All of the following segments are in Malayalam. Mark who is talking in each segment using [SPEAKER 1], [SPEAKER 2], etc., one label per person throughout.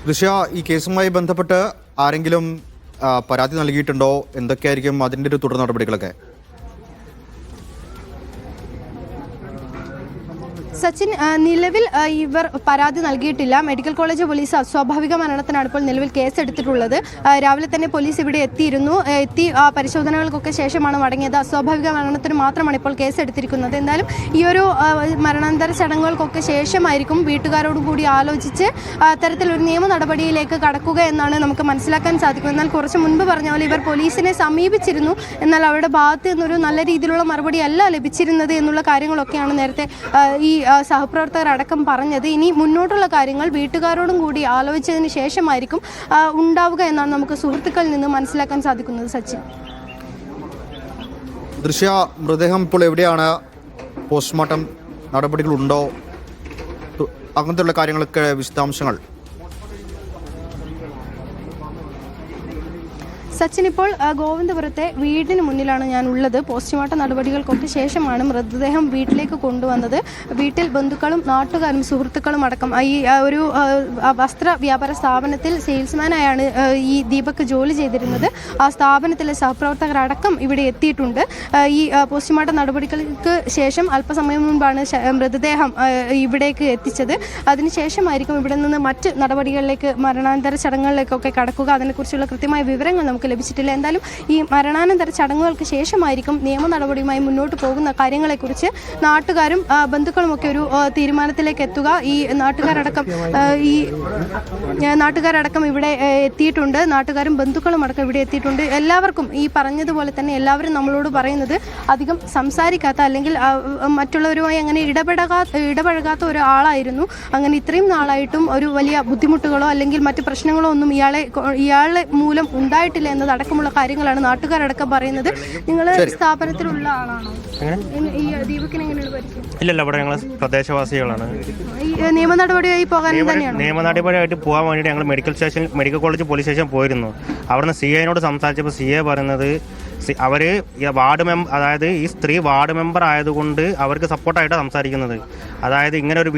[SPEAKER 1] ദൃശ്യ, ഈ കേസുമായി ബന്ധപ്പെട്ട് ആരെങ്കിലും പരാതി നൽകിയിട്ടുണ്ടോ? എന്തൊക്കെയായിരിക്കും അതിൻ്റെ ഒരു തുടർ നടപടികളൊക്കെ?
[SPEAKER 2] സച്ചിൻ, നിലവിൽ ഇവർ പരാതി നൽകിയിട്ടില്ല. മെഡിക്കൽ കോളേജ് പോലീസ് അസ്വാഭാവിക മരണത്തിനാണ് ഇപ്പോൾ നിലവിൽ കേസെടുത്തിട്ടുള്ളത്. രാവിലെ തന്നെ പോലീസ് ഇവിടെ എത്തി പരിശോധനകൾക്കൊക്കെ ശേഷമാണ് മടങ്ങിയത്. അസ്വാഭാവിക മരണത്തിന് മാത്രമാണ് ഇപ്പോൾ കേസെടുത്തിരിക്കുന്നത്. എന്തായാലും ഈ ഒരു മരണാനന്തര ചടങ്ങുകൾക്കൊക്കെ ശേഷമായിരിക്കും വീട്ടുകാരോടും കൂടി ആലോചിച്ച് അത്തരത്തിലൊരു നിയമ നടപടിയിലേക്ക് കടക്കുക എന്നാണ് നമുക്ക് മനസ്സിലാക്കാൻ സാധിക്കും. എന്നാൽ കുറച്ച് മുൻപ് പറഞ്ഞ പോലെ ഇവർ പോലീസിനെ സമീപിച്ചിരുന്നു. എന്നാൽ അവരുടെ ഭാഗത്ത് നിന്നൊരു നല്ല രീതിയിലുള്ള മറുപടി അല്ല ലഭിച്ചിരുന്നത് എന്നുള്ള കാര്യങ്ങളൊക്കെയാണ് നേരത്തെ ഈ സഹപ്രവർത്തകർ അടക്കം പറഞ്ഞത്. ഇനി മുന്നോട്ടുള്ള കാര്യങ്ങൾ വീട്ടുകാരോടും കൂടി ആലോചിച്ചതിന് ശേഷമായിരിക്കും ഉണ്ടാവുക എന്നാണ് നമുക്ക് സുഹൃത്തുക്കളിൽ നിന്ന് മനസ്സിലാക്കാൻ സാധിക്കുന്നത്. സച്ചിൻ,
[SPEAKER 1] ദൃശ്യ, മൃതദേഹം ഇപ്പോൾ എവിടെയാണ്? പോസ്റ്റ്മോർട്ടം നടപടികളുണ്ടോ? അങ്ങനത്തെയുള്ള കാര്യങ്ങളൊക്കെ വിശദാംശങ്ങൾ.
[SPEAKER 2] സച്ചിൻ, ഇപ്പോൾ ഗോവിന്ദപുരത്തെ വീടിന് മുന്നിലാണ് ഞാൻ ഉള്ളത്. പോസ്റ്റ്മോർട്ടം നടപടികൾക്കൊക്കെ ശേഷമാണ് മൃതദേഹം വീട്ടിലേക്ക് കൊണ്ടുവന്നത്. വീട്ടിൽ ബന്ധുക്കളും നാട്ടുകാരും സുഹൃത്തുക്കളും അടക്കം ഈ ഒരു വസ്ത്ര വ്യാപാര സ്ഥാപനത്തിൽ സെയിൽസ്മാനായാണ് ഈ ദീപക് ജോലി ചെയ്തിരുന്നത്. ആ സ്ഥാപനത്തിലെ സഹപ്രവർത്തകരടക്കം ഇവിടെ എത്തിയിട്ടുണ്ട്. ഈ പോസ്റ്റ്മോർട്ടം നടപടികൾക്ക് ശേഷം അല്പസമയം മുൻപാണ് മൃതദേഹം ഇവിടേക്ക് എത്തിച്ചത്. അതിനുശേഷമായിരിക്കും ഇവിടെ നിന്ന് മറ്റ് നടപടികളിലേക്ക്, മരണാനന്തര ചടങ്ങുകളിലേക്കൊക്കെ കടക്കുക. അതിനെക്കുറിച്ചുള്ള കൃത്യമായ വിവരങ്ങൾ നമുക്ക് ലഭിച്ചിട്ടില്ല. എന്തായാലും ഈ മരണാനന്തര ചടങ്ങുകൾക്ക് ശേഷമായിരിക്കും നിയമ നടപടിയുമായി മുന്നോട്ട് പോകുന്ന കാര്യങ്ങളെക്കുറിച്ച് നാട്ടുകാരും ബന്ധുക്കളും ഒക്കെ ഒരു തീരുമാനത്തിലേക്ക് എത്തുക. ഈ നാട്ടുകാരടക്കം ഇവിടെ എത്തിയിട്ടുണ്ട്. നാട്ടുകാരും ബന്ധുക്കളും അടക്കം ഇവിടെ എത്തിയിട്ടുണ്ട്. എല്ലാവർക്കും ഈ പറഞ്ഞതുപോലെ തന്നെ എല്ലാവരും നമ്മളോട് പറയുന്നത് അധികം സംസാരിക്കാത്ത, അല്ലെങ്കിൽ മറ്റുള്ളവരുമായി അങ്ങനെ ഇടപഴകാത്ത ഒരാളായിരുന്നു. അങ്ങനെ ഇത്രയും നാളായിട്ടും ഒരു വലിയ ബുദ്ധിമുട്ടുകളോ അല്ലെങ്കിൽ മറ്റു പ്രശ്നങ്ങളോ ഒന്നും ഇയാളെ മൂലം ഉണ്ടായിട്ടില്ല എന്നതടക്കമുള്ള കാര്യങ്ങളാണ് നാട്ടുകാരടക്കം പറയുന്നത്. നിങ്ങൾ സ്ഥാപനത്തിലുള്ള ആളാണോ? ഈ ദീപകിന് എങ്ങനെയാണ് പരിചയം?
[SPEAKER 3] ഇല്ലല്ല, ഇവിടെ ഞങ്ങൾ പ്രദേശവാസികളാണ്.
[SPEAKER 2] ഈ നിയമ നടപടിയായി പോകാൻ തന്നെയാണ്.
[SPEAKER 3] നിയമ നടപടിയായിട്ട് പോകാൻ വേണ്ടിയിട്ട് ഞങ്ങൾ മെഡിക്കൽ കോളേജ് പോലീസ് സ്റ്റേഷൻ പോയിരുന്നു. അവിടുന്ന് CIനോട് സംസാരിച്ചപ്പോൾ CI പറയുന്നത് അവർ വാർഡ് മെമ്പർ, അതായത് ഈ സ്ത്രീ വാർഡ് മെമ്പർ ആയതുകൊണ്ട് അവർക്ക് സപ്പോർട്ടായിട്ടാണ് സംസാരിക്കുന്നത്. അതായത് ഇങ്ങനെ ഒരു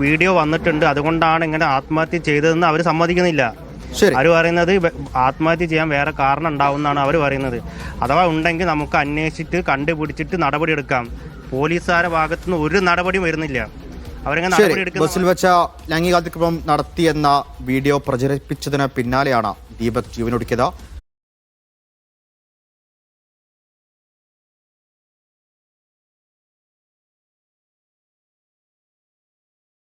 [SPEAKER 3] വീഡിയോ വന്നിട്ടുണ്ട്, അതുകൊണ്ടാണ് ഇങ്ങനെ ആത്മഹത്യ ചെയ്തതെന്ന് അവർ സമ്മതിക്കുന്നില്ല. അവർ പറയുന്നത് ആത്മഹത്യ ചെയ്യാൻ വേറെ കാരണം ഉണ്ടാവുമെന്നാണ് അവർ പറയുന്നത്. അഥവാ ഉണ്ടെങ്കിൽ നമുക്ക് അന്വേഷിച്ചിട്ട് കണ്ടുപിടിച്ചിട്ട് നടപടിയെടുക്കാം. പോലീസുകാരുടെ ഭാഗത്തുനിന്ന് ഒരു നടപടിയും വരുന്നില്ല. അവരെങ്ങനെ നടപടി എടുക്കുന്നത്?
[SPEAKER 1] ബസ്സിൽ വെച്ച ലൈംഗികാതിക്രമം നടത്തിയെന്ന വീഡിയോ പ്രചരിപ്പിച്ചതിന് പിന്നാലെയാണ് ദീപക് ജീവനൊടുക്കിയത്.